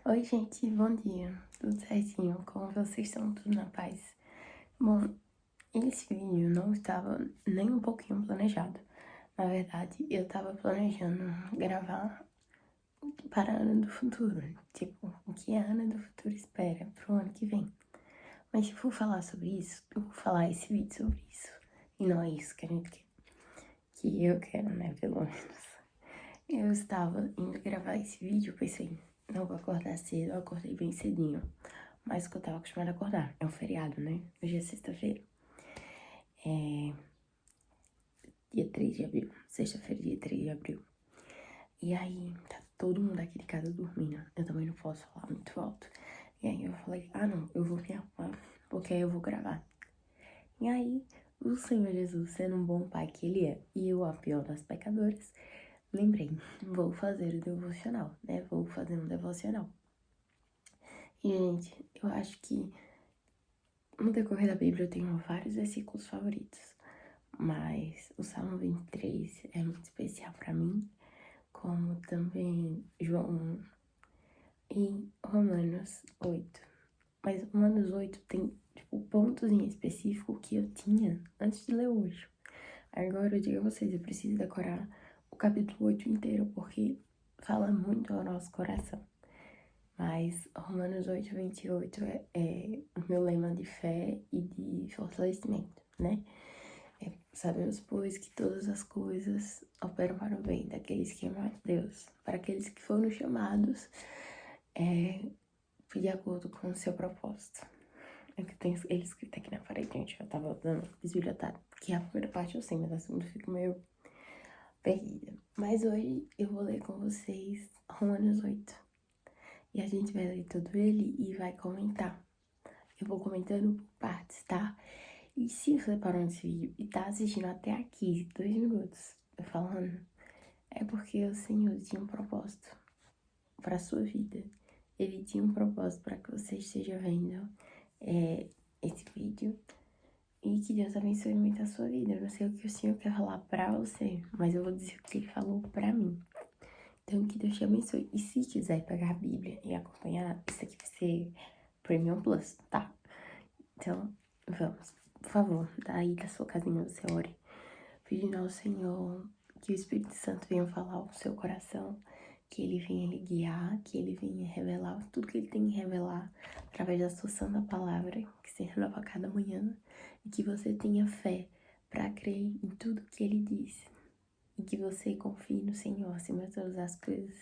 Oi, gente, bom dia. Tudo certinho? Como vocês estão? Tudo na paz? Bom, esse vídeo não estava nem um pouquinho planejado. Na verdade, eu estava planejando gravar para a Ana do futuro. Tipo, o que a Ana do futuro espera pro ano que vem. Mas se for falar sobre isso, eu vou falar esse vídeo sobre isso. E não é isso que a gente quer. Que eu quero, né? Pelo menos. Eu estava indo gravar esse vídeo, pensei, não vou acordar cedo, eu acordei bem cedinho. Mas o que eu tava acostumada a acordar. É um feriado, né? Hoje é sexta-feira. É dia 3 de abril. Sexta-feira, dia 3 de abril. E aí, tá todo mundo aqui de casa dormindo. Eu também não posso falar muito alto. E aí eu falei, não, eu vou me arrumar, porque aí eu vou gravar. E aí, o Senhor Jesus, sendo um bom pai que ele é, e eu a pior das pecadoras, lembrei, vou fazer o devocional, né? Vou fazer um devocional. E, gente, eu acho que no decorrer da Bíblia eu tenho vários versículos favoritos, mas o Salmo 23 é muito especial pra mim, como também João e Romanos 8. Mas Romanos 8 tem, tipo, pontos em específico que eu tinha antes de ler hoje. Agora eu digo a vocês, eu preciso decorar o capítulo 8 inteiro, porque fala muito ao nosso coração. Mas Romanos 8, 28 é o meu lema de fé e de fortalecimento, né? Sabemos, pois, que todas as coisas operam para o bem daqueles que amam a Deus, para aqueles que foram chamados de acordo com o seu propósito. É que tem ele escrito aqui na parede, gente. Eu tava dando bisbilhotada, que a primeira parte eu sei, mas a segunda eu fico meio perdida. Mas hoje eu vou ler com vocês Romanos 8. E a gente vai ler todo ele e vai comentar. Eu vou comentando por partes, tá? E se você parou nesse vídeo e tá assistindo até aqui, 2 minutos, eu falando, é porque o Senhor tinha um propósito pra sua vida. Ele tinha um propósito para que você esteja vendo esse vídeo. E que Deus abençoe muito a sua vida. Eu não sei o que o Senhor quer falar pra você, mas eu vou dizer o que Ele falou pra mim. Então, que Deus te abençoe. E se quiser pegar a Bíblia e acompanhar, isso aqui vai ser Premium Plus, tá? Então, vamos. Por favor, daí da sua casinha você ore, pedindo ao Senhor que o Espírito Santo venha falar ao seu coração, que Ele venha lhe guiar, que Ele venha revelar tudo que Ele tem que revelar através da sua santa palavra, que se renova a cada manhã, e que você tenha fé para crer em tudo que Ele diz, e que você confie no Senhor acima de todas as coisas,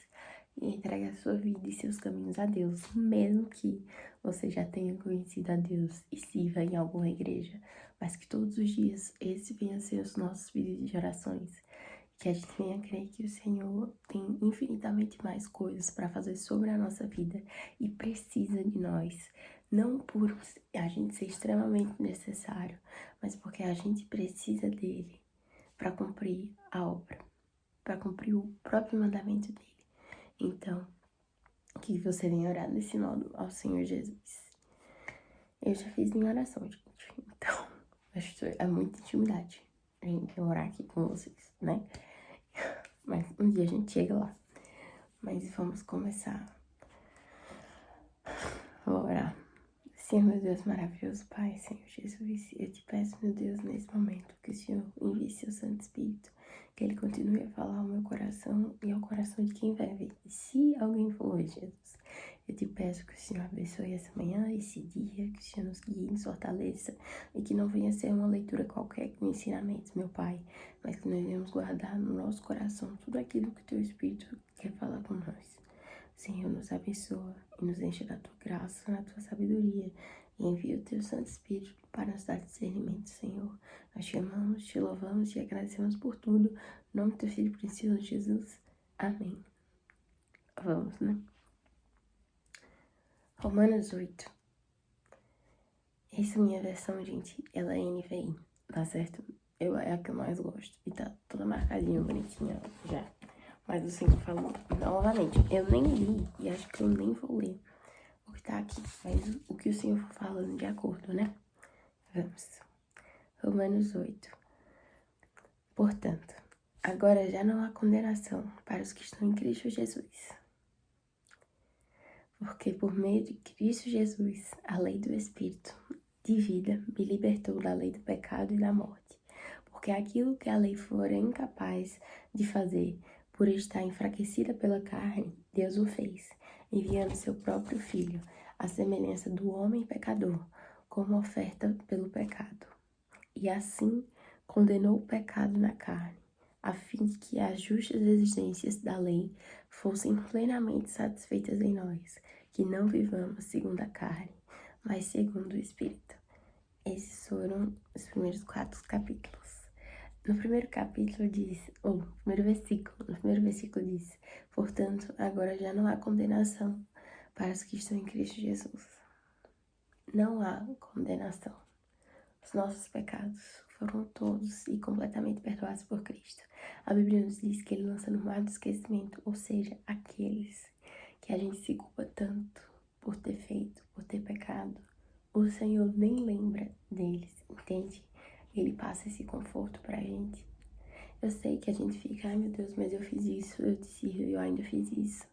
e entregue a sua vida e seus caminhos a Deus, mesmo que você já tenha conhecido a Deus e sirva em alguma igreja, mas que todos os dias esse venha a ser os nossos pedidos de orações, que a gente venha crer que o Senhor tem infinitamente mais coisas para fazer sobre a nossa vida e precisa de nós, não por a gente ser extremamente necessário, mas porque a gente precisa dele para cumprir a obra, para cumprir o próprio mandamento dele. Então, que você venha orar nesse modo ao Senhor Jesus. Eu já fiz minha oração, gente. Então, acho que é muita intimidade a gente orar aqui com vocês, né? Mas um dia a gente chega lá. Mas vamos começar. Vou orar. Senhor, meu Deus maravilhoso, Pai, Senhor Jesus, eu te peço, meu Deus, nesse momento, que o Senhor envie seu Santo Espírito, que Ele continue a falar ao meu coração e ao coração de quem vai ver. E se alguém for hoje, Jesus, eu te peço que o Senhor abençoe essa manhã, esse dia, que o Senhor nos guie, nos fortaleça, e que não venha ser uma leitura qualquer com ensinamentos, meu Pai, mas que nós venhamos guardar no nosso coração tudo aquilo que o Teu Espírito quer falar com nós. Senhor, nos abençoa e nos enche da tua graça, na tua sabedoria, e envia o teu Santo Espírito para nos dar discernimento, Senhor. Nós te amamos, te louvamos e agradecemos por tudo. Em nome do teu Filho precioso, Jesus. Amém. Vamos, né? Romanos 8. Essa minha versão, gente, ela é NVI, tá certo? É a que eu mais gosto. E tá toda marcadinha, bonitinha já. Mas o Senhor falou novamente. Eu nem li e acho que eu nem vou ler o que tá aqui, mas o que o Senhor for falando de acordo, né? Vamos. Romanos 8. Portanto, agora já não há condenação para os que estão em Cristo Jesus. Porque por meio de Cristo Jesus, a lei do Espírito de vida me libertou da lei do pecado e da morte. Porque aquilo que a lei fora incapaz de fazer, por estar enfraquecida pela carne, Deus o fez, enviando seu próprio Filho, à semelhança do homem pecador, como oferta pelo pecado. E assim condenou o pecado na carne, a fim de que as justas exigências da lei fossem plenamente satisfeitas em nós, que não vivamos segundo a carne, mas segundo o Espírito. Esses foram os primeiros 4 capítulos. No primeiro capítulo diz, ou no primeiro versículo diz, portanto, agora já não há condenação para os que estão em Cristo Jesus. Não há condenação. Os nossos pecados foram todos e completamente perdoados por Cristo. A Bíblia nos diz que Ele lança no mar do esquecimento, ou seja, aqueles que a gente se culpa tanto por ter feito, por ter pecado. O Senhor nem lembra deles, entende? Ele passa esse conforto pra gente. Eu sei que a gente fica, ai meu Deus, mas eu fiz isso, eu disse, eu ainda fiz isso.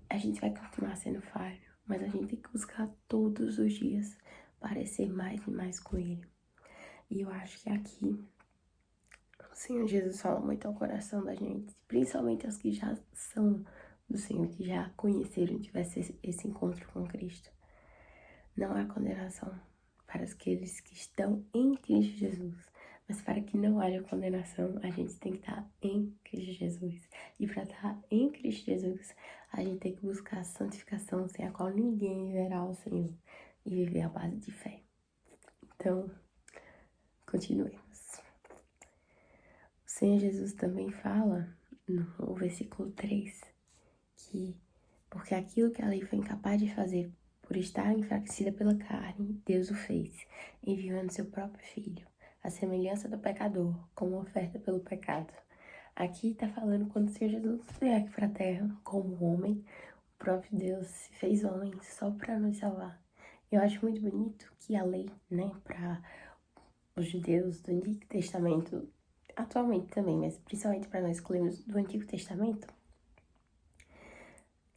A gente vai continuar sendo falho, mas a gente tem que buscar todos os dias parecer mais e mais com Ele. E eu acho que aqui o Senhor Jesus fala muito ao coração da gente, principalmente aos que já são do Senhor, que já conheceram, tiveram esse encontro com Cristo. Não há condenação para aqueles que estão em Cristo Jesus. Mas para que não haja condenação, a gente tem que estar em Cristo Jesus. E para estar em Cristo Jesus, a gente tem que buscar a santificação, sem a qual ninguém verá o Senhor. E viver à base de fé. Então, continuemos. O Senhor Jesus também fala, no versículo 3, que porque aquilo que a lei foi incapaz de fazer, por estar enfraquecida pela carne, Deus o fez, enviando seu próprio Filho, à semelhança do pecador, como oferta pelo pecado. Aqui está falando quando o Senhor Jesus veio aqui para a terra como homem, o próprio Deus se fez homem só para nos salvar. Eu acho muito bonito que a lei, né, para os judeus do Antigo Testamento, atualmente também, mas principalmente para nós que lemos do Antigo Testamento,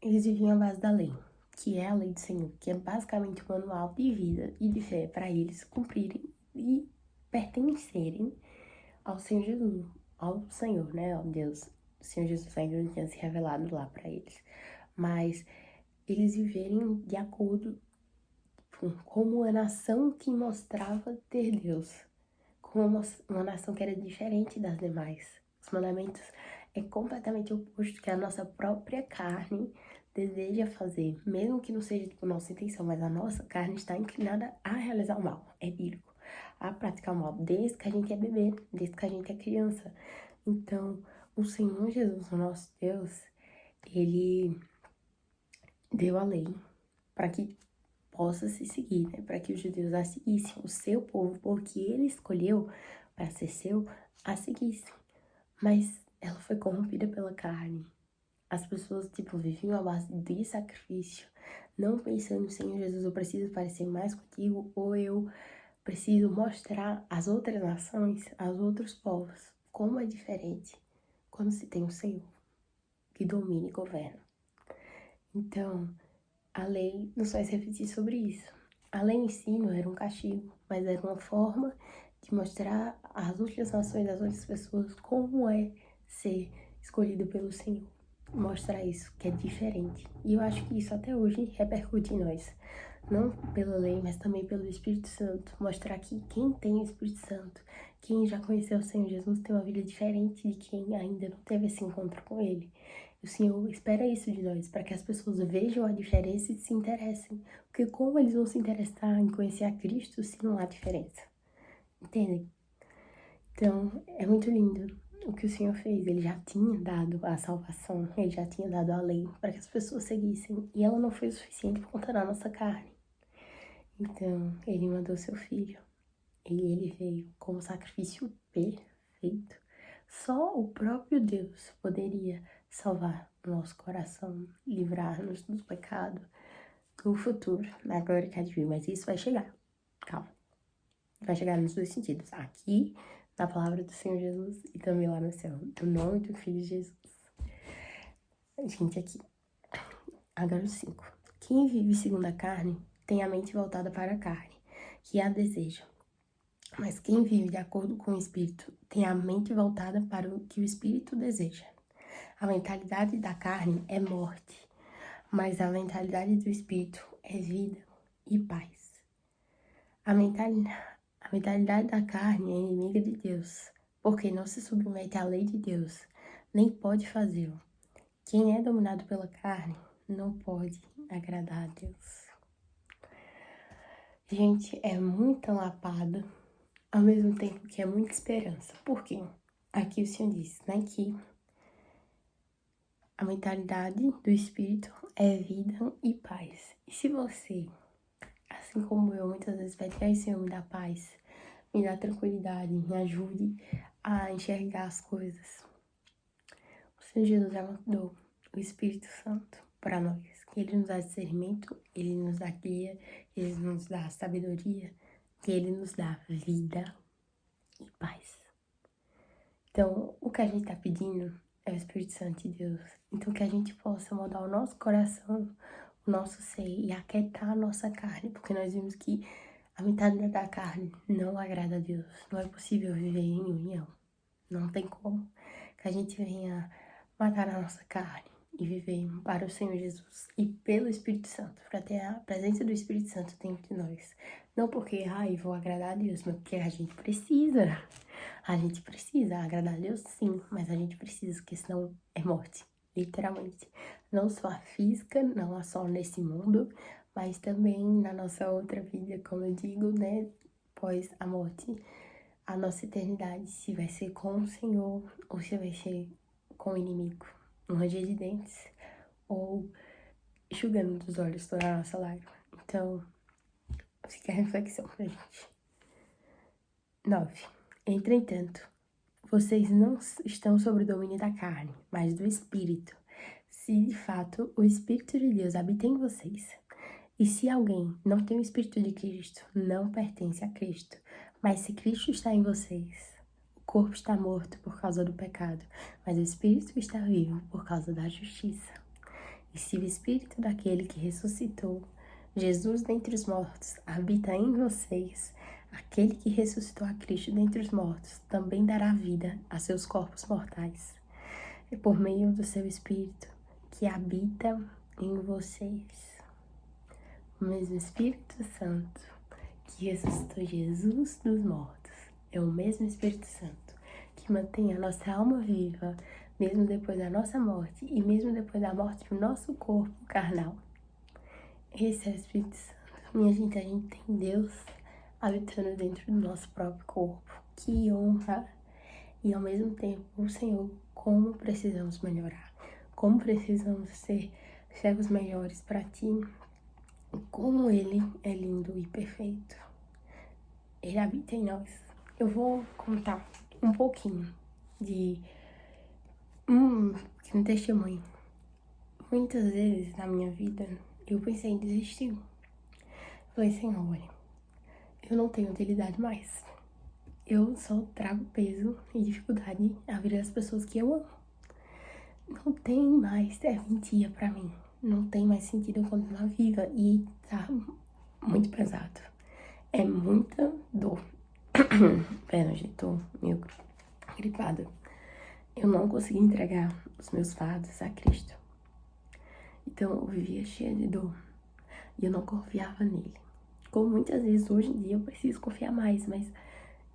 eles viviam à base da lei, que é a lei do Senhor, que é basicamente um manual de vida e de fé para eles cumprirem e pertencerem ao Senhor Jesus, ao Senhor, né, ao Deus. O Senhor Jesus ainda não tinha se revelado lá para eles, mas eles viverem de acordo com como a nação que mostrava ter Deus, como uma nação que era diferente das demais. Os mandamentos é completamente oposto que a nossa própria carne deseja fazer, mesmo que não seja por nossa intenção, mas a nossa carne está inclinada a realizar o mal, é bíblico, a praticar o mal, desde que a gente é bebê, desde que a gente é criança. Então, o Senhor Jesus, o nosso Deus, Ele deu a lei para que possa se seguir, né? Para que os judeus a seguissem, o seu povo, porque Ele escolheu para ser seu, a seguissem. Mas ela foi corrompida pela carne. As pessoas, tipo, viviam à base de sacrifício, não pensando, Senhor Jesus, eu preciso parecer mais contigo, ou eu preciso mostrar às outras nações, aos outros povos, como é diferente quando se tem o Senhor, que domina e governa. Então, a lei nos faz refletir sobre isso. A lei em si não era um castigo, mas era uma forma de mostrar às outras nações, às outras pessoas, como é ser escolhido pelo Senhor. Mostrar isso, que é diferente. E eu acho que isso até hoje repercute em nós. Não pela lei, mas também pelo Espírito Santo. Mostrar que quem tem o Espírito Santo, quem já conheceu o Senhor Jesus, tem uma vida diferente de quem ainda não teve esse encontro com Ele. O Senhor espera isso de nós, para que as pessoas vejam a diferença e se interessem. Porque como eles vão se interessar em conhecer a Cristo se não há diferença? Entendem? Então, é muito lindo o que o Senhor fez. Ele já tinha dado a salvação, Ele já tinha dado a lei para que as pessoas seguissem. E ela não foi o suficiente por conta da nossa carne. Então, Ele mandou seu Filho. E Ele veio como sacrifício perfeito. Só o próprio Deus poderia salvar o nosso coração, livrar-nos do pecado, do futuro, da glória que há de vir. Mas isso vai chegar. Calma. Vai chegar nos dois sentidos. Aqui, na palavra do Senhor Jesus, e também lá no céu. No nome do Filho de Jesus. Gente, aqui. Agora o 5. quem vive segundo a carne tem a mente voltada para a carne, que a deseja. Mas quem vive de acordo com o Espírito tem a mente voltada para o que o Espírito deseja. A mentalidade da carne é morte, mas a mentalidade do Espírito é vida e paz. A mentalidade da carne é inimiga de Deus, porque não se submete à lei de Deus, nem pode fazê-lo. Quem é dominado pela carne não pode agradar a Deus. Gente, é muita lapada, ao mesmo tempo que é muita esperança. Por quê? Aqui o Senhor diz, né, que a mentalidade do Espírito é vida e paz. E se você, assim como eu, muitas vezes vai ter Senhor, me dá paz, me dá tranquilidade, me ajude a enxergar as coisas. O Senhor Jesus já mandou o Espírito Santo para nós, que Ele nos dá discernimento, Ele nos dá guia, Ele nos dá sabedoria, que Ele nos dá vida e paz. Então, o que a gente está pedindo é o Espírito Santo de Deus. Então, que a gente possa mudar o nosso coração, o nosso ser e aquietar a nossa carne, porque nós vimos que a mentalidade da carne não agrada a Deus. Não é possível viver em união. Não tem como que a gente venha matar a nossa carne e viver para o Senhor Jesus e pelo Espírito Santo, para ter a presença do Espírito Santo dentro de nós. Não porque, vou agradar a Deus, mas porque a gente precisa. A gente precisa agradar a Deus, sim, mas a gente precisa, porque senão é morte, literalmente. Não só a física, não só nesse mundo, mas também na nossa outra vida, como eu digo, né, após a morte, a nossa eternidade, se vai ser com o Senhor ou se vai ser com o inimigo, um ranger de dentes ou enxugando dos olhos toda a nossa lágrima. Então, fica a reflexão pra gente. 9. Entretanto, vocês não estão sob o domínio da carne, mas do Espírito, se de fato o Espírito de Deus habita em vocês. E se alguém não tem o Espírito de Cristo, não pertence a Cristo. Mas se Cristo está em vocês, o corpo está morto por causa do pecado, mas o Espírito está vivo por causa da justiça. E se o Espírito daquele que ressuscitou Jesus dentre os mortos habita em vocês, aquele que ressuscitou a Cristo dentre os mortos também dará vida a seus corpos mortais. É por meio do seu Espírito que habita em vocês. O mesmo Espírito Santo que ressuscitou Jesus dos mortos é o mesmo Espírito Santo que mantém a nossa alma viva, mesmo depois da nossa morte e mesmo depois da morte do nosso corpo carnal. Esse é o Espírito Santo. Minha gente, a gente tem Deus habitando dentro do nosso próprio corpo. Que honra! E ao mesmo tempo, o Senhor, como precisamos melhorar, como precisamos ser servos melhores para Ti, como Ele é lindo e perfeito. Ele habita em nós. Eu vou contar um pouquinho de um testemunho. Muitas vezes na minha vida, eu pensei em desistir. Falei, Senhor, olha, eu não tenho utilidade mais. Eu só trago peso e dificuldade à vida das pessoas que eu amo. Não tem mais serventia pra mim. Não tem mais sentido eu continuar viva. E tá muito pesado. É muita dor. Pera, gente, tô meio gripada. Eu não consegui entregar os meus fardos a Cristo. Então eu vivia cheia de dor. E eu não confiava nele. Como muitas vezes hoje em dia eu preciso confiar mais, mas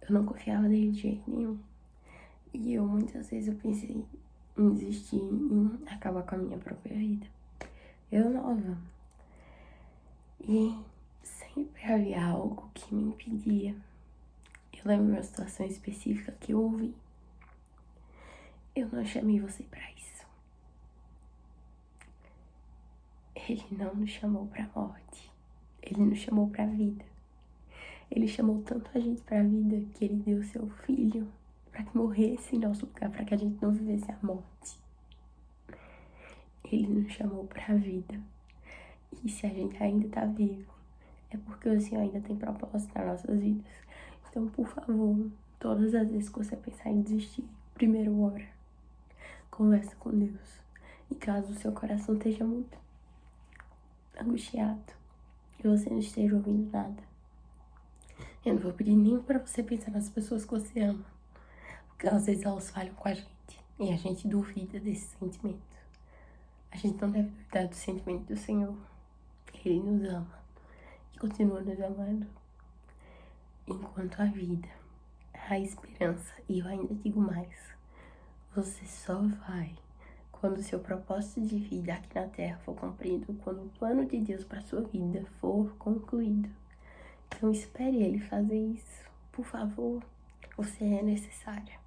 eu não confiava nele de jeito nenhum. E eu muitas vezes eu pensei em desistir, em acabar com a minha própria vida. Eu nova. E sempre havia algo que me impedia. Eu lembro de uma situação específica que eu ouvi. Eu não chamei você pra isso. Ele não nos chamou pra morte. Ele nos chamou pra vida. Ele chamou tanto a gente pra vida que ele deu seu filho para que morresse em nosso lugar, para que a gente não vivesse a morte. Ele nos chamou para a vida. E se a gente ainda tá vivo, é porque o Senhor ainda tem propósito nas nossas vidas. Então, por favor, todas as vezes que você pensar em desistir, primeiro ora. Conversa com Deus. E caso o seu coração esteja muito angustiado, que você não esteja ouvindo nada. Eu não vou pedir nem pra você pensar nas pessoas que você ama, porque às vezes elas falham com a gente e a gente duvida desse sentimento. A gente não deve duvidar do sentimento do Senhor. Ele nos ama e continua nos amando. Enquanto a vida, a esperança, e eu ainda digo mais, você só vai quando o seu propósito de vida aqui na Terra for cumprido, quando o plano de Deus para sua vida for concluído. Então espere Ele fazer isso, por favor. Você é necessária.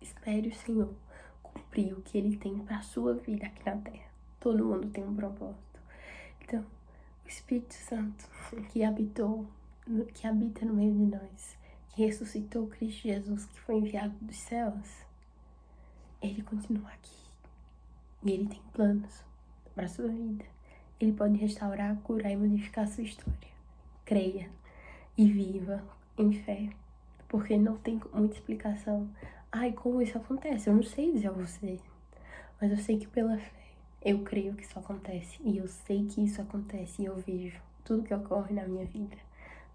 Espere o Senhor cumprir o que Ele tem para sua vida aqui na Terra. Todo mundo tem um propósito. Então, o Espírito Santo que habita no meio de nós, que ressuscitou Cristo Jesus, que foi enviado dos céus, Ele continua aqui. E Ele tem planos para a sua vida. Ele pode restaurar, curar e modificar a sua história. Creia e viva em fé, porque não tem muita explicação. Ai, como isso acontece? Eu não sei dizer a você, mas eu sei que pela fé eu creio que isso acontece. E eu sei que isso acontece e eu vejo tudo que ocorre na minha vida,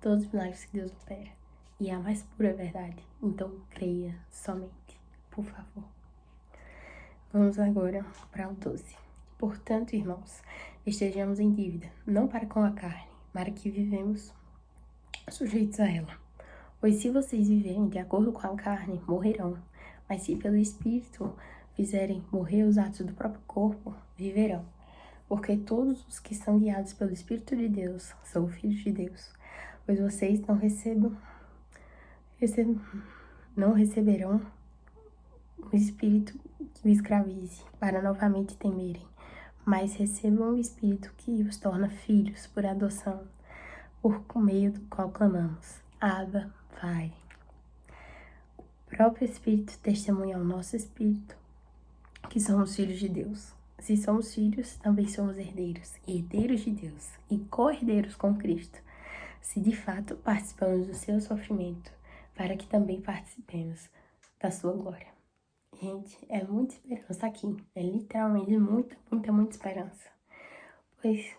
todos os milagres que Deus opera. E é a mais pura verdade. Então creia somente, por favor. Vamos agora para o 12. Portanto, irmãos, estejamos em dívida, não para com a carne, para que vivemos sujeitos a ela. Pois se vocês viverem de acordo com a carne, morrerão. Mas se pelo Espírito fizerem morrer os atos do próprio corpo, viverão. Porque todos os que são guiados pelo Espírito de Deus são filhos de Deus. Pois vocês não receberão o Espírito que o escravize, para novamente temerem, mas recebam o Espírito que os torna filhos por adoção, por meio do qual clamamos: Abba, Pai. O próprio Espírito testemunha ao nosso Espírito que somos filhos de Deus. Se somos filhos, também somos herdeiros, herdeiros de Deus e co-herdeiros com Cristo, se de fato participamos do seu sofrimento, para que também participemos da sua glória. Gente, é muita esperança aqui, é literalmente muita esperança, pois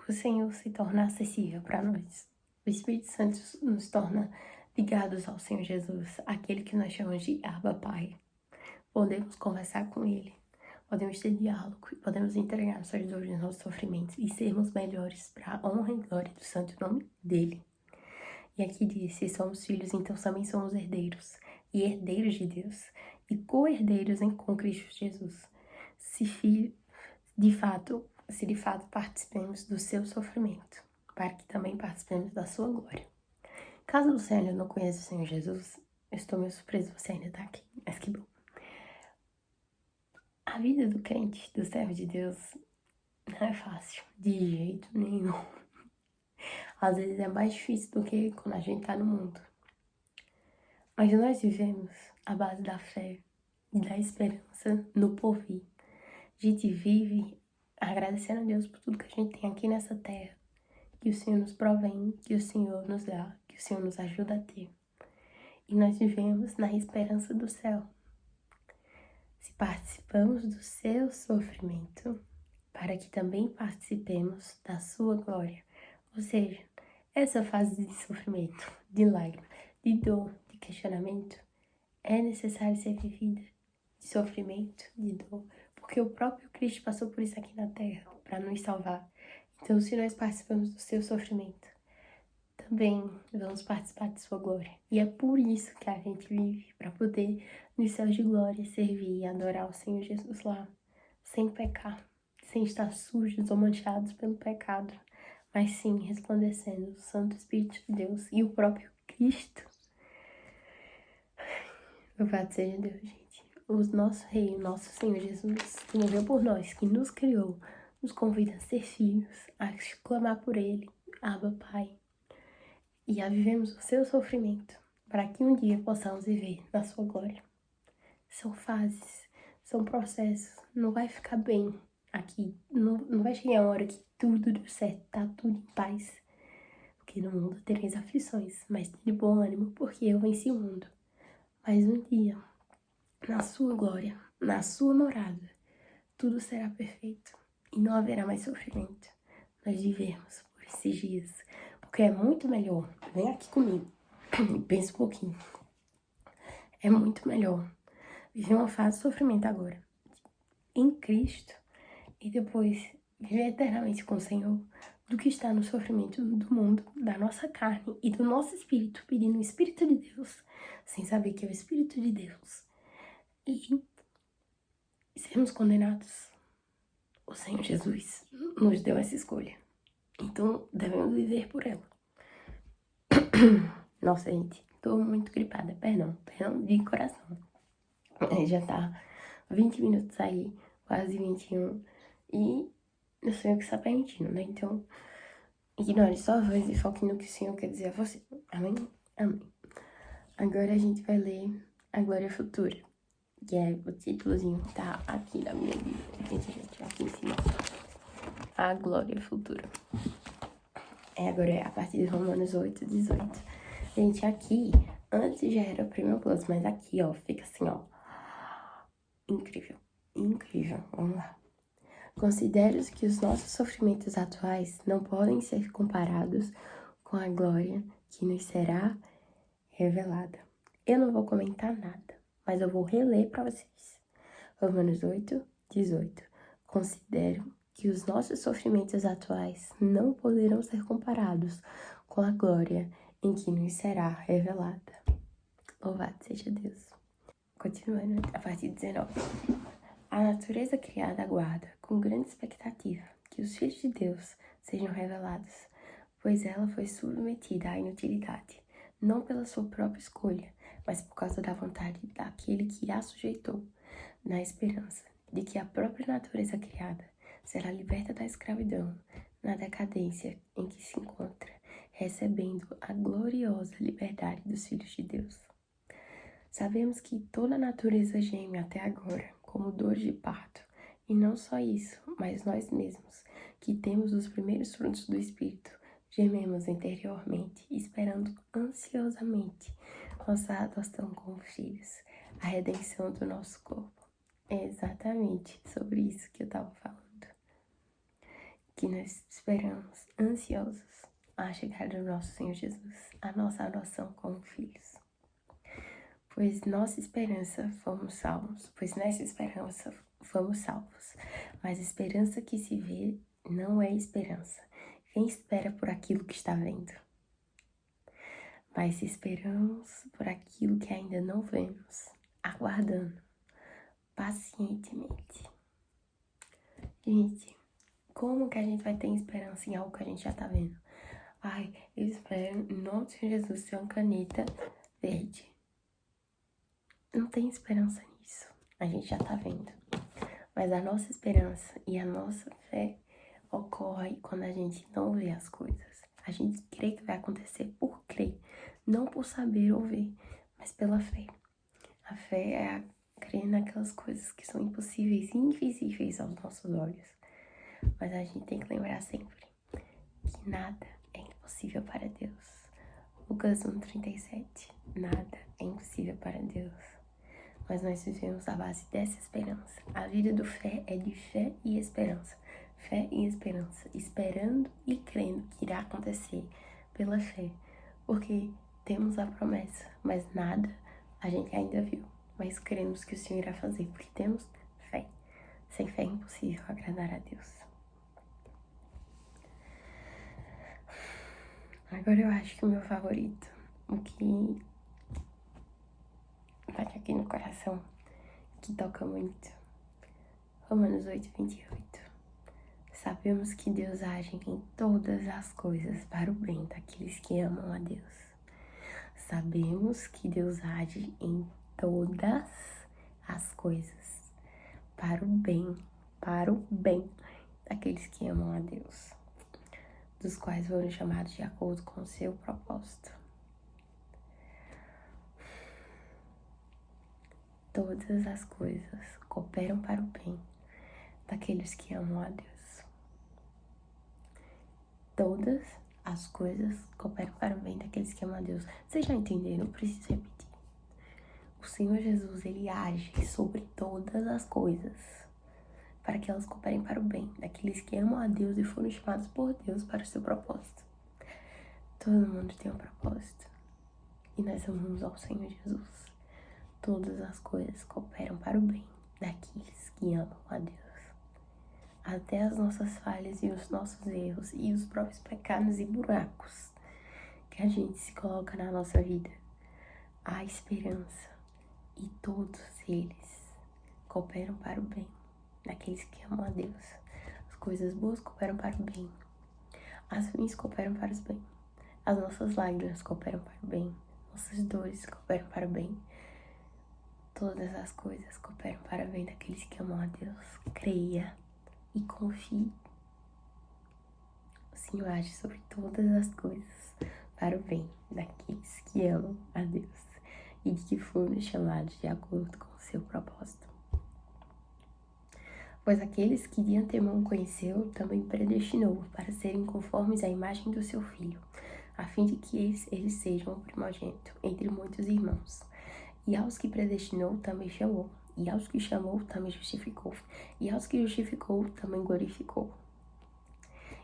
o Senhor se torna acessível para nós. O Espírito Santo nos torna ligados ao Senhor Jesus, aquele que nós chamamos de Abba Pai. Podemos conversar com Ele, podemos ter diálogo e podemos entregar nossas dores, nossos sofrimentos e sermos melhores para a honra e glória do santo nome dEle. E aqui diz, se somos filhos, então também somos herdeiros, e herdeiros de Deus, e co-herdeiros com Cristo Jesus. Se de fato participemos do seu sofrimento, para que também participemos da sua glória. Caso você ainda não conheça o Senhor Jesus, eu estou meio surpresa você ainda está aqui, mas que bom. A vida do crente, do servo de Deus, não é fácil, de jeito nenhum. Às vezes é mais difícil do que quando a gente tá no mundo. Mas nós vivemos a base da fé e da esperança no porvir. A gente vive agradecendo a Deus por tudo que a gente tem aqui nessa terra, que o Senhor nos provém, que o Senhor nos dá, que o Senhor nos ajuda a ter. E nós vivemos na esperança do céu. Se participamos do seu sofrimento, para que também participemos da sua glória. Ou seja, essa fase de sofrimento, de lágrima, de dor, de questionamento, é necessário ser vivida, de sofrimento, de dor, porque o próprio Cristo passou por isso aqui na Terra, para nos salvar. Então, se nós participamos do seu sofrimento, também vamos participar de sua glória. E é por isso que a gente vive, para poder, nos céus de glória, servir e adorar o Senhor Jesus lá, sem pecar, sem estar sujos ou manchados pelo pecado, mas sim resplandecendo o Santo Espírito de Deus e o próprio Cristo. Louvado seja Deus, gente. O nosso Rei, o nosso Senhor Jesus, que morreu por nós, que nos criou, nos convida a ser filhos, a clamar por Ele, Abba, Pai, e a vivemos o seu sofrimento, para que um dia possamos viver na sua glória. São fases, são processos, não vai ficar bem aqui, não vai chegar uma hora que tudo deu certo, tá tudo em paz. Porque no mundo tereis aflições, mas de bom ânimo, porque eu venci o mundo. Mas um dia, na sua glória, na sua morada, tudo será perfeito e não haverá mais sofrimento, nós vivermos por esses dias. Porque é muito melhor. Vem aqui comigo. Pensa um pouquinho. É muito melhor viver uma fase de sofrimento agora, em Cristo, e depois viver eternamente com o Senhor, do que estar no sofrimento do mundo, da nossa carne e do nosso espírito, pedindo o Espírito de Deus, sem saber que é o Espírito de Deus, e sermos condenados. O Senhor Jesus nos deu essa escolha, então devemos viver por ela. Nossa, gente, tô muito gripada, perdão de coração. Já tá 20 minutos aí, quase 21, e o Senhor que está permitindo, né? Então, ignore só a voz e foque no que o Senhor quer dizer a você. Amém? Amém. Agora a gente vai ler a Glória Futura, que é o títulozinho que tá aqui na minha Bíblia. Gente, aqui em cima. A Glória Futura. Agora é a partir de Romanos 8, 18. Gente, aqui, antes já era o Premium Plus, mas aqui, ó, fica assim, ó. Incrível, incrível. Vamos lá. Considero que os nossos sofrimentos atuais não podem ser comparados com a glória que nos será revelada. Eu não vou comentar nada, mas eu vou reler para vocês. Romanos 8, 18. Considero que os nossos sofrimentos atuais não poderão ser comparados com a glória em que nos será revelada. Louvado seja Deus. Continuando, a partir de 19. A natureza criada aguarda, com grande expectativa, que os filhos de Deus sejam revelados, pois ela foi submetida à inutilidade, não pela sua própria escolha, mas por causa da vontade daquele que a sujeitou, na esperança de que a própria natureza criada será liberta da escravidão, na decadência em que se encontra, recebendo a gloriosa liberdade dos filhos de Deus. Sabemos que toda a natureza geme até agora, como dor de parto. E não só isso, mas nós mesmos, que temos os primeiros frutos do Espírito, gememos interiormente, esperando ansiosamente nossa adoção como filhos, a redenção do nosso corpo. É exatamente sobre isso que eu estava falando. Que nós esperamos, ansiosos, a chegada do nosso Senhor Jesus, a nossa adoção como filhos. Pois nessa esperança fomos salvos. Mas a esperança que se vê não é esperança. Quem espera por aquilo que está vendo? Mas esperamos por aquilo que ainda não vemos, aguardando pacientemente. Gente, como que a gente vai ter esperança em algo que a gente já tá vendo? Ai, eu espero, em nome de Jesus, ser uma caneta verde. Não tem esperança nisso. A gente já tá vendo. Mas a nossa esperança e a nossa fé ocorre quando a gente não vê as coisas. A gente crê que vai acontecer por crer, não por saber ou ver, mas pela fé. A fé é crer naquelas coisas que são impossíveis e invisíveis aos nossos olhos. Mas a gente tem que lembrar sempre que nada é impossível para Deus. Lucas 1:37. Nada é impossível para Deus. Mas nós vivemos à base dessa esperança. A vida do fé é de fé e esperança. Fé e esperança. Esperando e crendo que irá acontecer pela fé. Porque temos a promessa, mas nada a gente ainda viu. Mas cremos que o Senhor irá fazer, porque temos fé. Sem fé é impossível agradar a Deus. Agora eu acho que o meu favorito, o que bate aqui no coração, que toca muito. Romanos 8:28. Sabemos que Deus age em todas as coisas para o bem daqueles que amam a Deus. Sabemos que Deus age em todas as coisas para o bem daqueles que amam a Deus, dos quais foram chamados de acordo com o seu propósito. Todas as coisas cooperam para o bem daqueles que amam a Deus. Todas as coisas cooperam para o bem daqueles que amam a Deus. Vocês já entenderam? Eu preciso repetir. O Senhor Jesus, ele age sobre todas as coisas para que elas cooperem para o bem daqueles que amam a Deus e foram chamados por Deus para o seu propósito. Todo mundo tem um propósito e nós amamos ao Senhor Jesus. Todas as coisas cooperam para o bem daqueles que amam a Deus. Até as nossas falhas e os nossos erros e os próprios pecados e buracos que a gente se coloca na nossa vida, há esperança e todos eles cooperam para o bem daqueles que amam a Deus. As coisas boas cooperam para o bem, as ruins cooperam para o bem, as nossas lágrimas cooperam para o bem, nossas dores cooperam para o bem. Todas as coisas cooperam para o bem daqueles que amam a Deus. Creia e confie. O Senhor age sobre todas as coisas para o bem daqueles que amam a Deus e de que foram chamados de acordo com o seu propósito. Pois aqueles que de antemão conheceu, também predestinou para serem conformes à imagem do seu Filho, a fim de que eles sejam o primogênito entre muitos irmãos. E aos que predestinou, também chamou. E aos que chamou, também justificou. E aos que justificou, também glorificou.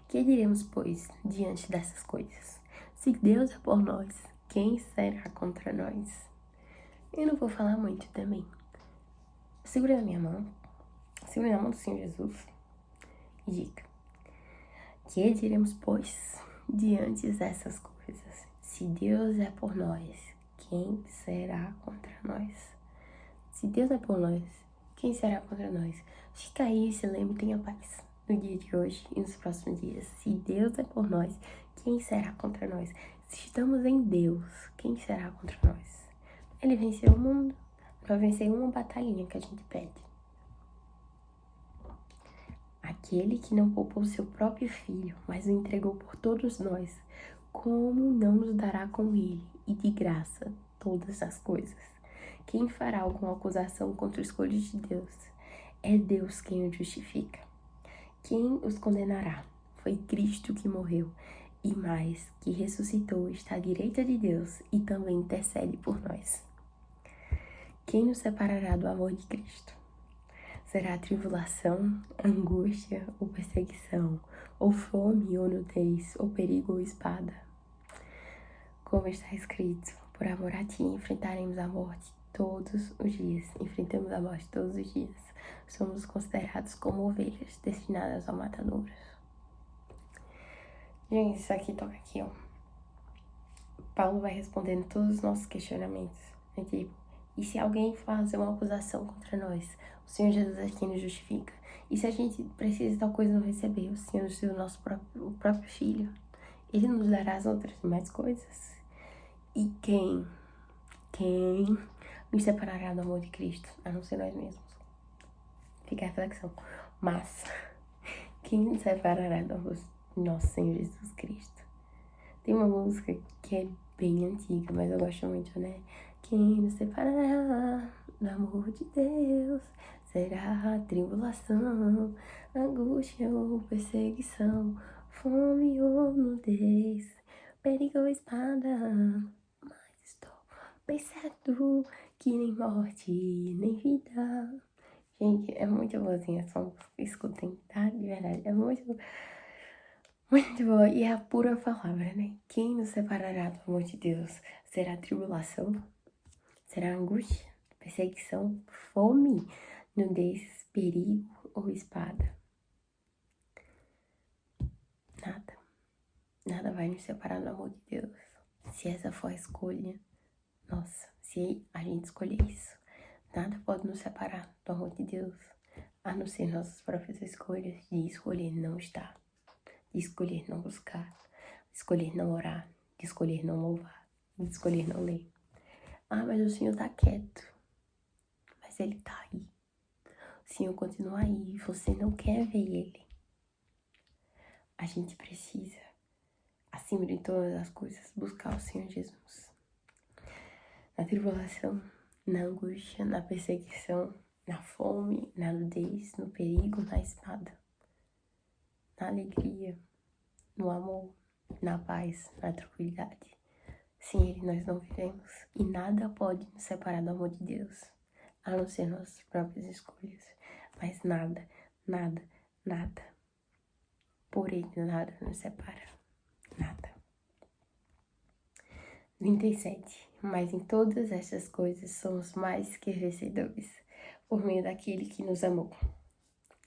Que diremos, pois, diante dessas coisas? Se Deus é por nós, quem será contra nós? Eu não vou falar muito também. Segura na minha mão. Segura na mão do Senhor Jesus. E diga. Que diremos, pois, diante dessas coisas? Se Deus é por nós, quem será contra nós? Se Deus é por nós, quem será contra nós? Fica aí, se lembre e tenha paz no dia de hoje e nos próximos dias. Se Deus é por nós, quem será contra nós? Se estamos em Deus, quem será contra nós? Ele venceu o mundo, vai vencer uma batalhinha que a gente pede. Aquele que não poupou seu próprio filho, mas o entregou por todos nós, como não nos dará com ele e de graça todas as coisas? Quem fará alguma acusação contra os escolhas de Deus? É Deus quem o justifica. Quem os condenará? Foi Cristo que morreu, e mais, que ressuscitou, está à direita de Deus e também intercede por nós. Quem nos separará do amor de Cristo? Será a tribulação, angústia ou perseguição, ou fome ou nudez, ou perigo ou espada? Como está escrito, por amor a ti enfrentaremos a morte todos os dias. Enfrentamos a morte todos os dias. Somos considerados como ovelhas destinadas ao matadouro. Gente, isso aqui toca aqui, ó. Paulo vai respondendo todos os nossos questionamentos. É tipo, e se alguém fazer uma acusação contra nós? O Senhor Jesus é quem nos justifica. E se a gente precisa de tal coisa não receber? O Senhor nos deu o próprio Filho. Ele nos dará as outras mais coisas. E quem nos separará do amor de Cristo? A não ser nós mesmos. Fica a reflexão. Mas, quem nos separará do amor de nosso Senhor Jesus Cristo? Tem uma música que é bem antiga, mas eu gosto muito, né? Quem nos separará do amor de Deus? Será a tribulação, angústia ou perseguição, fome ou nudez, perigo ou espada? Mas estou bem certo que nem morte, nem vida. Gente, é muito boazinha essa música. Escutem, tá? De verdade, é muito boa. E é a pura palavra, né? Quem nos separará do amor de Deus? Será a tribulação? Será a angústia? Perseguição? Fome? Nudez? Perigo ou espada? Nada. Nada vai nos separar do amor de Deus. Se essa for a escolha, nossa, se a gente escolher isso, nada pode nos separar do amor de Deus, a não ser nossas próprias escolhas de escolher não estar, de escolher não buscar, de escolher não orar, de escolher não louvar, de escolher não ler. Ah, mas o Senhor tá quieto. Mas Ele tá aí. O Senhor continua aí e você não quer ver Ele. A gente precisa, acima de todas as coisas, buscar o Senhor Jesus. Na tribulação, na angústia, na perseguição, na fome, na nudez, no perigo, na espada, na alegria, no amor, na paz, na tranquilidade. Sem Ele nós não vivemos e nada pode nos separar do amor de Deus, a não ser nossas próprias escolhas. Mas nada nada, nada. Porém, nada nos separa. Nada. 37. Mas em todas essas coisas somos mais que vencedores, por meio daquele que nos amou.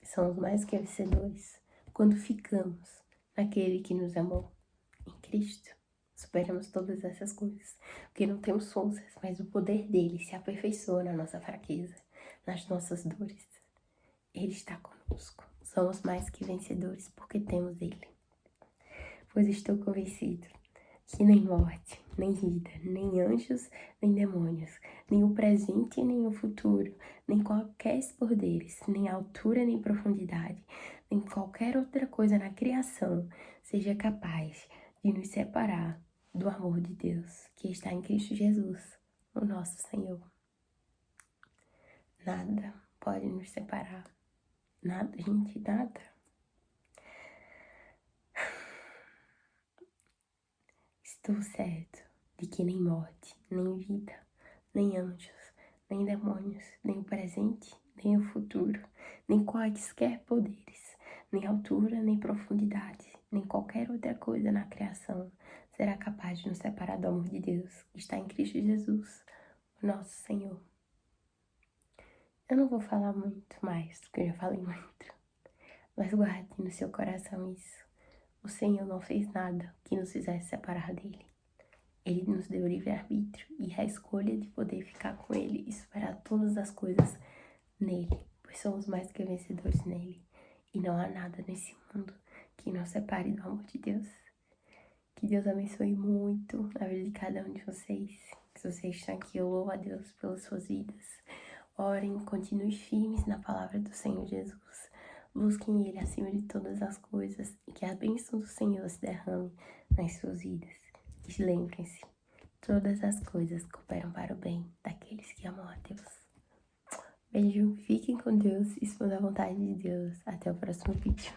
Somos mais que vencedores quando ficamos naquele que nos amou. Em Cristo, superamos todas essas coisas, porque não temos forças, mas o poder dele se aperfeiçoa na nossa fraqueza, nas nossas dores. Ele está conosco. Somos mais que vencedores porque temos ele. Pois estou convencido que nem morte, nem vida, nem anjos, nem demônios, nem o presente, nem o futuro, nem qualquer poderes, nem altura, nem profundidade, nem qualquer outra coisa na criação seja capaz de nos separar do amor de Deus que está em Cristo Jesus, o nosso Senhor. Nada pode nos separar. Nada, gente, nada. Estou certo de que nem morte, nem vida, nem anjos, nem demônios, nem o presente, nem o futuro, nem quaisquer poderes, nem altura, nem profundidade, nem qualquer outra coisa na criação será capaz de nos separar do amor de Deus que está em Cristo Jesus, o nosso Senhor. Eu não vou falar muito mais, porque eu já falei muito, mas guarde no seu coração isso. O Senhor não fez nada que nos fizesse separar dele. Ele nos deu livre-arbítrio e a escolha de poder ficar com ele e superar todas as coisas nele, pois somos mais que vencedores nele. E não há nada nesse mundo que nos separe do amor de Deus. Que Deus abençoe muito a vida de cada um de vocês. Que vocês estão aqui, eu louvo a Deus pelas suas vidas. Orem, continuem firmes na palavra do Senhor Jesus. Busquem Ele acima de todas as coisas e que a bênção do Senhor se derrame nas suas vidas. E lembrem-se, todas as coisas cooperam para o bem daqueles que amam a Deus. Beijo, fiquem com Deus e se for da vontade de Deus. Até o próximo vídeo.